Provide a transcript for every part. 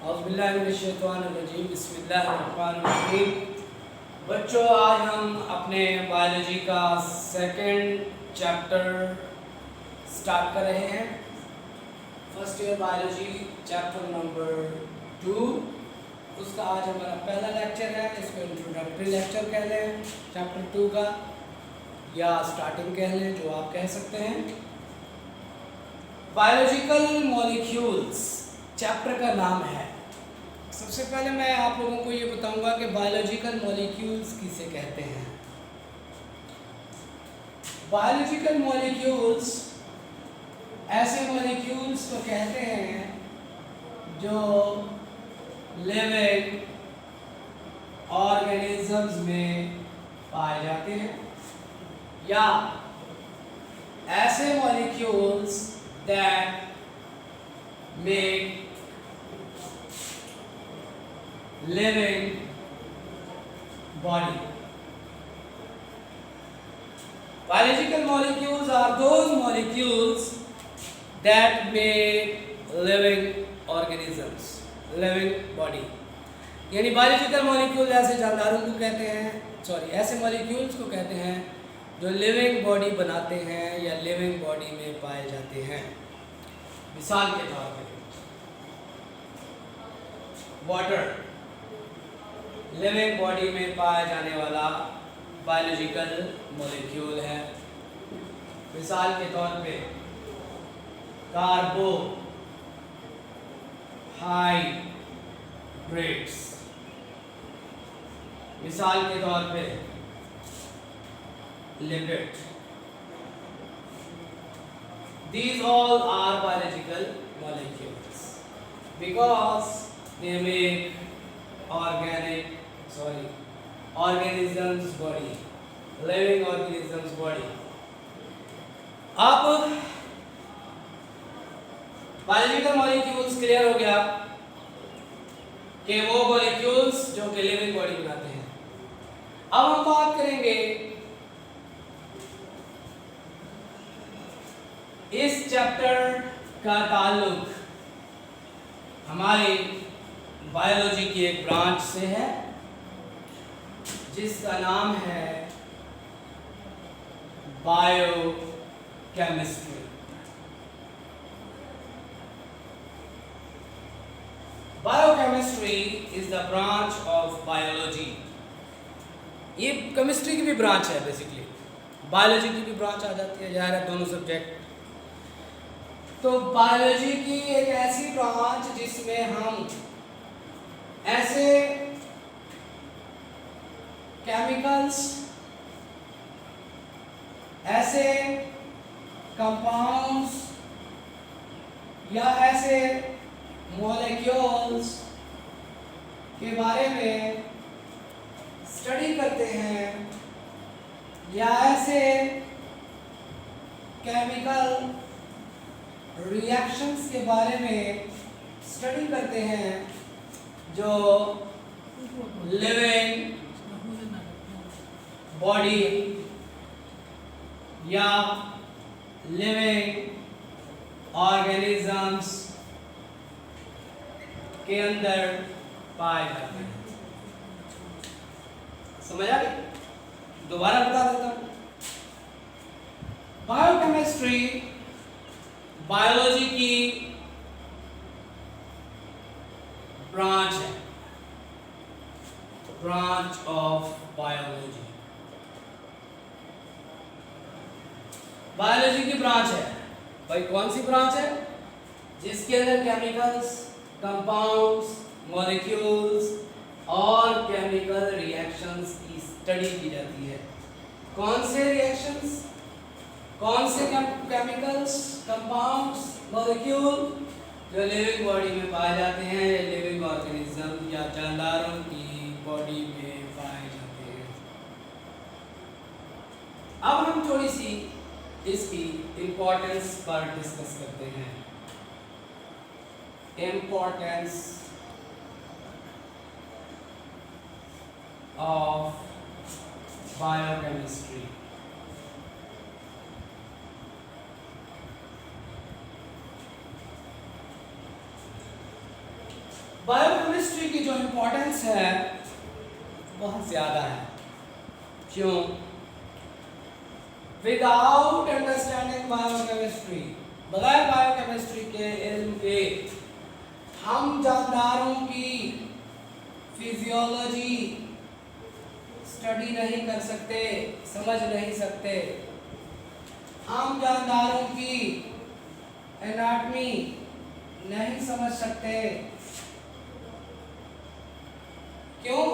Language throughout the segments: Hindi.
औज़ुबिल्लाहिमिनश्शैतानिर्रजीम बिस्मिल्लाहिर्रहमानिर्रहीम। बच्चों, आज हम अपने बायोलॉजी का सेकंड चैप्टर स्टार्ट कर रहे हैं। First year biology chapter number 2, उसका आज हमारा पहला लेक्चर है। इसको इंट्रोडक्टरी लेक्चर कह लें चैप्टर 2 का, या स्टार्टिंग कह लें, जो आप कह सकते हैं। बायोलॉजिकल मॉलिक्यूल्स चैप्टर का नाम है। सबसे पहले मैं आप लोगों को ये बताऊंगा कि बायोलॉजिकल मॉलिक्यूल्स किसे कहते हैं। बायोलॉजिकल मॉलिक्यूल्स ऐसे मॉलिक्यूल्स को कहते हैं जो लिविंग ऑर्गेनिजम्स में पाए जाते हैं, या ऐसे molecules that make living body. Biological molecules are those molecules that make living organisms, living body. यानी बायोलॉजिकल मॉलिक्यूल ऐसे जानदारों को कहते हैं, ऐसे मॉलिक्यूल्स को कहते हैं जो लिविंग बॉडी बनाते हैं या लिविंग बॉडी में पाए जाते हैं। मिसाल के तौर पर वाटर लिविंग बॉडी में पाया जाने वाला बायोलॉजिकल मॉलिक्यूल है। मिसाल के तौर पे कार्बोहाइड्रेट्स, मिसाल के तौर पे lipid. These all are biological molecules because they make organisms body, living organisms body. अब बायोलॉजिकल मॉलिक्यूल्स क्लियर हो गया कि वो मॉलिक्यूल्स जो कि लिविंग बॉडी बनाते हैं। अब हम बात करेंगे इस चैप्टर का ताल्लुक हमारी बायोलॉजी की एक ब्रांच से है जिसका नाम है biochemistry. Biochemistry is the branch of biology. ये केमिस्ट्री की भी ब्रांच है, बेसिकली बायोलॉजी की भी ब्रांच आ जाती है, यार है दोनों सब्जेक्ट। तो बायोलॉजी की एक ऐसी ब्रांच जिसमें हम ऐसे केमिकल्स, ऐसे कंपाउंड्स या ऐसे मॉलिक्यूल्स के बारे में स्टडी करते हैं, या ऐसे केमिकल रिएक्शंस के बारे में स्टडी करते हैं जो लिविंग बॉडी या लिविंग ऑर्गेनिजम्स के अंदर पाए जाते हैं। समझ आ गई? दोबारा बता देता हूं। बायोकेमिस्ट्री बायोलॉजी की ब्रांच है, ब्रांच ऑफ बायोलॉजी। बायोलॉजी की ब्रांच है भाई। कौन सी ब्रांच है? जिसके अंदर केमिकल्स, कंपाउंड्स, मॉलिक्यूल्स और केमिकल रिएक्शंस की स्टडी की जाती है। कौन से रिएक्शंस, कौन से केमिकल्स, कंपाउंड्स, मॉलिक्यूल जो लिविंग बॉडी में पाए जाते हैं या लिविंग ऑर्गेनिज्म या जानदारों की बॉडी में पाए जाते हैं। अब हम थोड़ी सी इसकी इंपॉर्टेंस पर डिस्कस करते हैं। Importance of biochemistry. बायोकेमिस्ट्री की जो इम्पोर्टेंस है बहुत ज़्यादा है। क्यों? विदाउट अंडरस्टैंडिंग बायोकेमिस्ट्री, बगैर बायोकेमिस्ट्री के इल्म के हम जानदारों की फिजियोलॉजी स्टडी नहीं कर सकते, समझ नहीं सकते। हम जानदारों की एनाटॉमी नहीं समझ सकते। क्यों?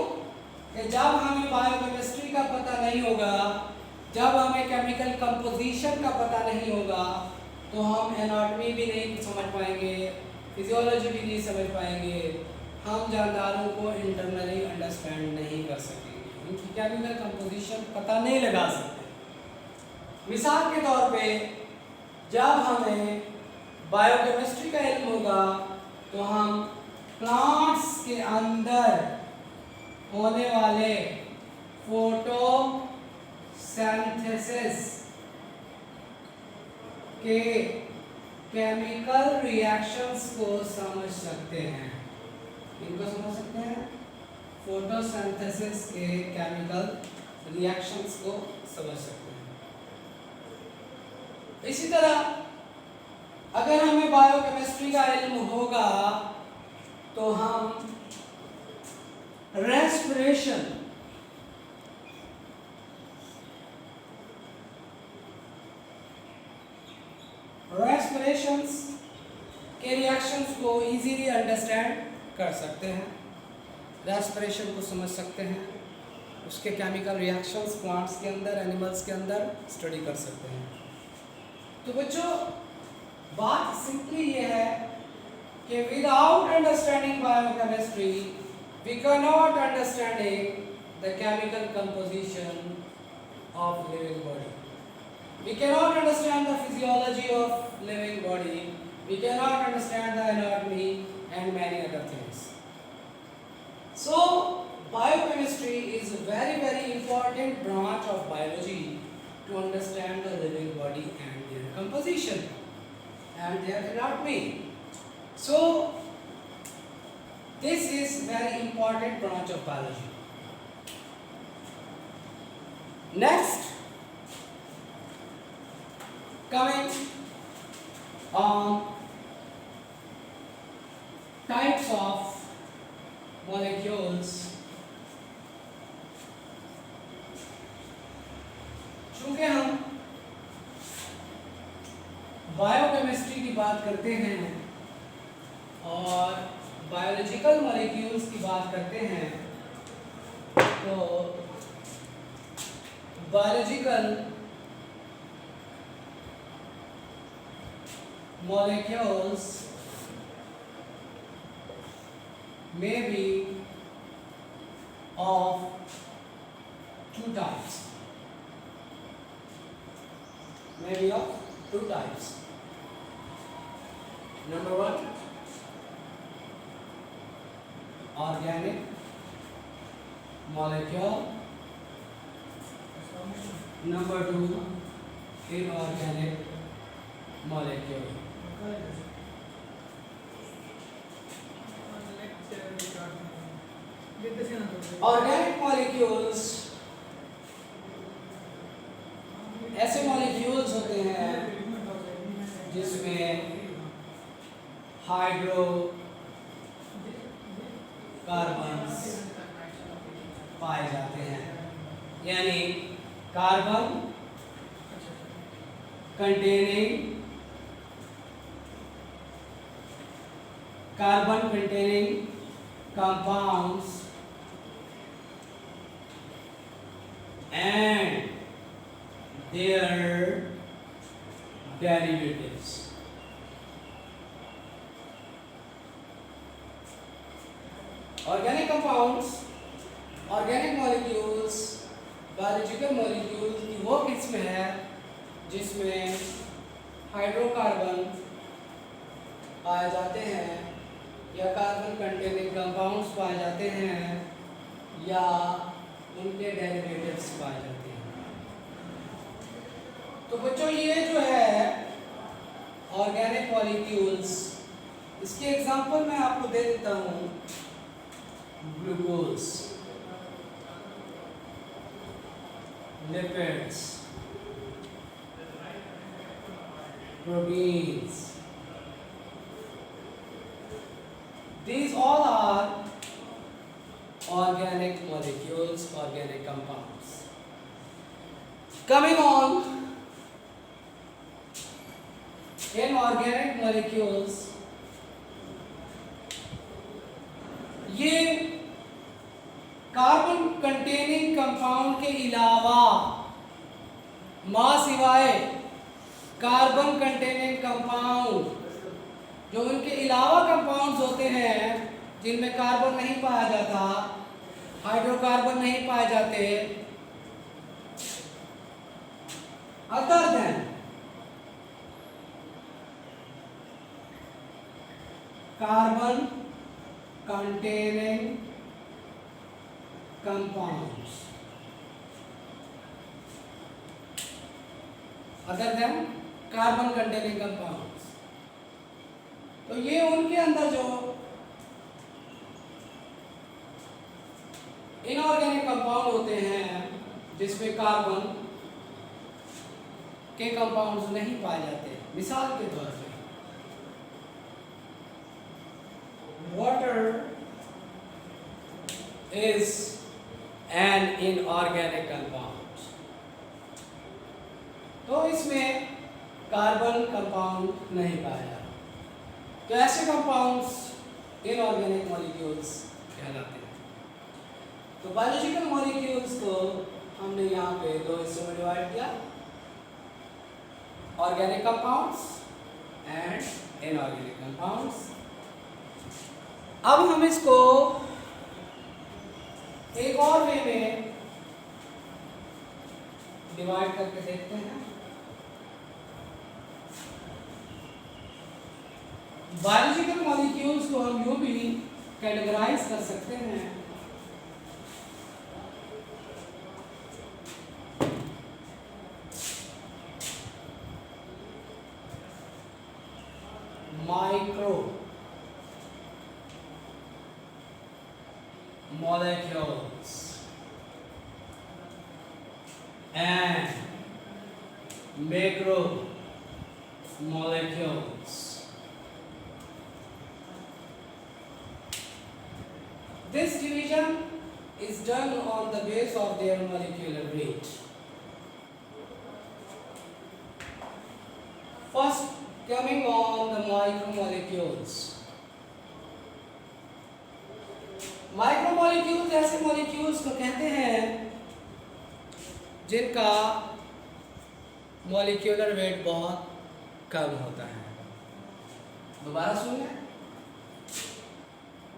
कि जब हमें बायोकेमिस्ट्री का पता नहीं होगा, जब हमें केमिकल कंपोजिशन का पता नहीं होगा, तो हम एनाटॉमी भी नहीं समझ पाएंगे, फिजियोलॉजी भी नहीं समझ पाएंगे, हम जानदारों को इंटरनली अंडरस्टैंड नहीं कर सकेंगे, क्योंकि केमिकल कंपोजिशन पता नहीं लगा सकते। मिसाल के तौर पे जब हमें बायोकेमिस्ट्री का इल्म होगा तो हम प्लांट्स के अंदर होने वाले फोटोसिंथेसिस के केमिकल रिएक्शंस को समझ सकते हैं। इनको समझ सकते हैं? फोटोसिंथेसिस के केमिकल रिएक्शंस को समझ सकते हैं। इसी तरह अगर हमें बायोकेमिस्ट्री का इल्म होगा तो हम रेस्पिरेशंस के रिएक्शंस को इजीली अंडरस्टैंड कर सकते हैं, रेस्पिरेशन को समझ सकते हैं, उसके केमिकल रिएक्शंस प्लांट्स के अंदर, एनिमल्स के अंदर स्टडी कर सकते हैं। तो बच्चों, बात सिंपली ये है कि without understanding biochemistry we cannot understanding the chemical composition of living body. We cannot understand the physiology of living body. We cannot understand the anatomy and many other things. So, biochemistry is a very important branch of biology to understand the living body and their composition and their anatomy. So, this is very important branch of biology. Next, coming on types of molecules. चूंकि हम बायोकेमिस्ट्री की बात करते हैं और बायोलॉजिकल मॉलिक्यूल्स की बात करते हैं, तो biological molecules may be of two types. Number one, organic molecule. Number two, inorganic molecule. Organic molecules ऐसे molecules होते हैं जिसमें हाइड्रोकार्बन्स पाए जाते हैं, यानी carbon containing compounds and their derivatives. Organic compounds, organic molecules, biological molecules की वो किस्म है जिसमें हाइड्रोकार्बन पाए जाते हैं या कार्बन कंटेनिंग कंपाउंड्स पाए जाते हैं या उनके डेरिवेटिव्स पाए जाते हैं। तो बच्चों, ये जो है ऑर्गेनिक मॉलिक्यूल्स इसके एग्जांपल मैं आपको दे देता हूं, glucose, lipids, proteins. These all are organic molecules, organic compounds. Coming on, in organic molecules, ये कार्बन कंटेनिंग कंपाउंड के अलावा, मां सिवाय कार्बन कंटेनिंग कंपाउंड, जो उनके अलावा कंपाउंड्स होते हैं जिनमें कार्बन नहीं पाया जाता, हाइड्रोकार्बन नहीं पाए जाते, other than carbon containing compounds, other than carbon containing compounds, तो ये उनके अंदर जो इनऑर्गेनिक कंपाउंड होते हैं जिसमें कार्बन के कंपाउंड्स नहीं पाए जाते। मिसाल के तौर पे water is an inorganic compound, तो इसमें कार्बन कंपाउंड नहीं पाया जाता, तो ऐसे कंपाउंड्स इनऑर्गेनिक मॉलिक्यूल्स कहलाते हैं। तो बायोलॉजिकल मॉलिक्यूल्स को हमने यहाँ पे दो हिस्सों में डिवाइड किया, organic compounds and inorganic compounds. अब हम इसको एक और वे में डिवाइड करके देखते हैं। बायोलॉजिकल मॉलिक्यूल्स को हम यूं भी कैटेगराइज कर सकते हैं, micro molecules and macro molecules. This division is done on the basis of their molecular weight. First, coming on the micromolecules. Micromolecules ऐसे मॉलिक्यूल्स को कहते हैं जिनका मॉलिक्यूलर वेट बहुत कम होता है। दोबारा सुनिए,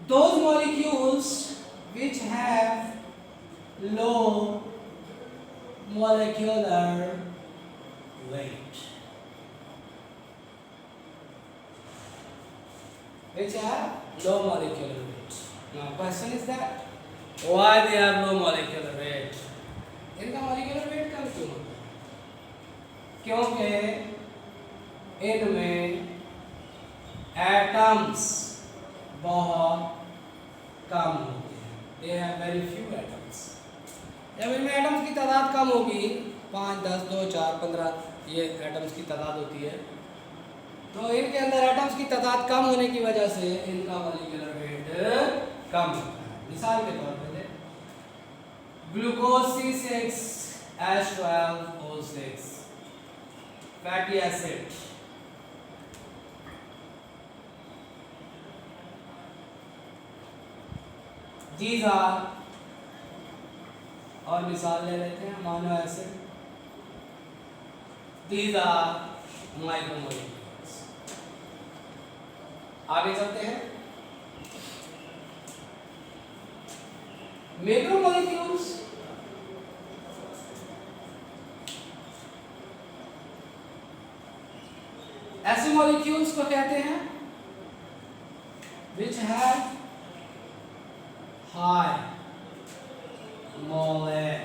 those molecules which have low molecular weight, which have low molecular weight. Now question is that why they have low molecular weight? इनका molecular weight कम क्यों होता है? क्योंकि इनमें एटम्स बहुत कम होते हैं। They have very few atoms. जब इनमें एटम्स की तादाद कम होगी, 5, 10, 2, 4, 15 ये एटम्स की तादाद होती है, तो इनके अंदर एटम्स की तादाद कम होने की वजह से इनका मॉलिक्यूलर वेट कम होता है। मिसाल के तौर पे glucose C6H12O6 fatty acid, these are, और मिसाल ले लेते हैं amino acid, these are micromolecules. आगे चलते हैं, मैक्रोमोलिक्यूल्स ऐसे मॉलिक्यूल्स को कहते हैं which have high molecular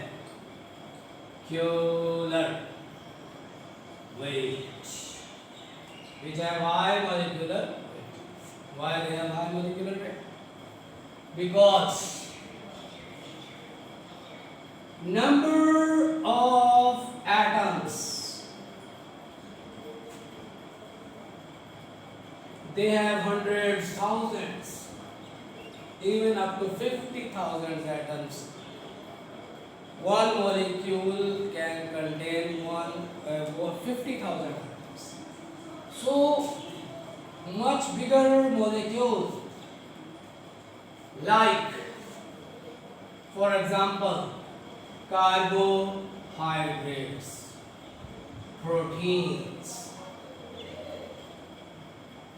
weight, which have high molecular weight. Why they have high molecular weight? Because number of atoms, they have hundreds, thousands, even up to 50,000 atoms. One molecule can contain 50,000 atoms. So much bigger molecules, like for example carbohydrates, proteins,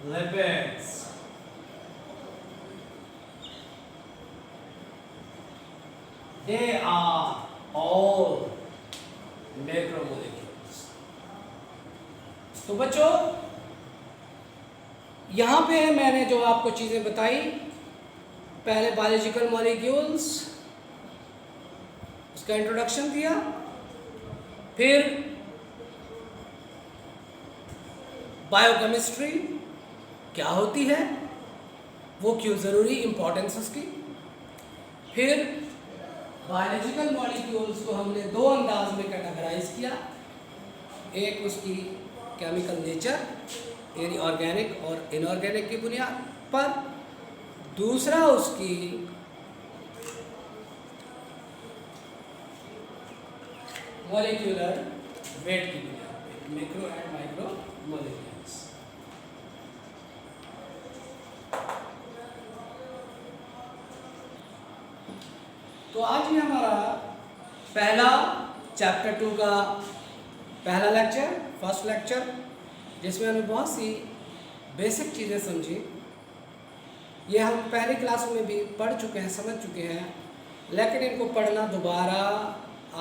lipids, they are all macromolecules. तो बच्चों यहाँ पे मैंने जो आपको चीज़ें बताई, पहले बायोलॉजिकल मॉलिक्यूल्स उसका इंट्रोडक्शन दिया, फिर बायोकेमिस्ट्री क्या होती है, वो क्यों ज़रूरी, इम्पोर्टेंस उसकी, फिर बायोलॉजिकल मॉलिक्यूल्स को हमने दो अंदाज में कैटेगराइज किया, एक उसकी केमिकल नेचर यानी ऑर्गेनिक और इनऑर्गेनिक की बुनियाद पर, दूसरा उसकी मॉलिक्यूलर वेट की बुनियाद पे, मैक्रो एंड माइक्रो मॉलिक्यूल्स। तो आज ये हमारा पहला चैप्टर 2 का पहला लेक्चर, फर्स्ट लेक्चर, जिसमें हमने बहुत सी बेसिक चीज़ें समझी। ये हम पहली क्लास में भी पढ़ चुके हैं, समझ चुके हैं, लेकिन इनको पढ़ना दोबारा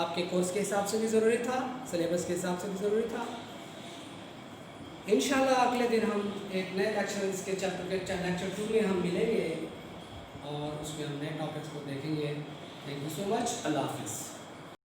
आपके कोर्स के हिसाब से भी ज़रूरी था, सिलेबस के हिसाब से भी ज़रूरी था। इंशाल्लाह अगले दिन हम एक नए लेक्चर, इसके चैप्टर के लेक्चर 2 में हम मिलेंगे और उसमें हम नए टॉपिक्स को देखेंगे। Thank you so much. अल्लाह हाफिज़।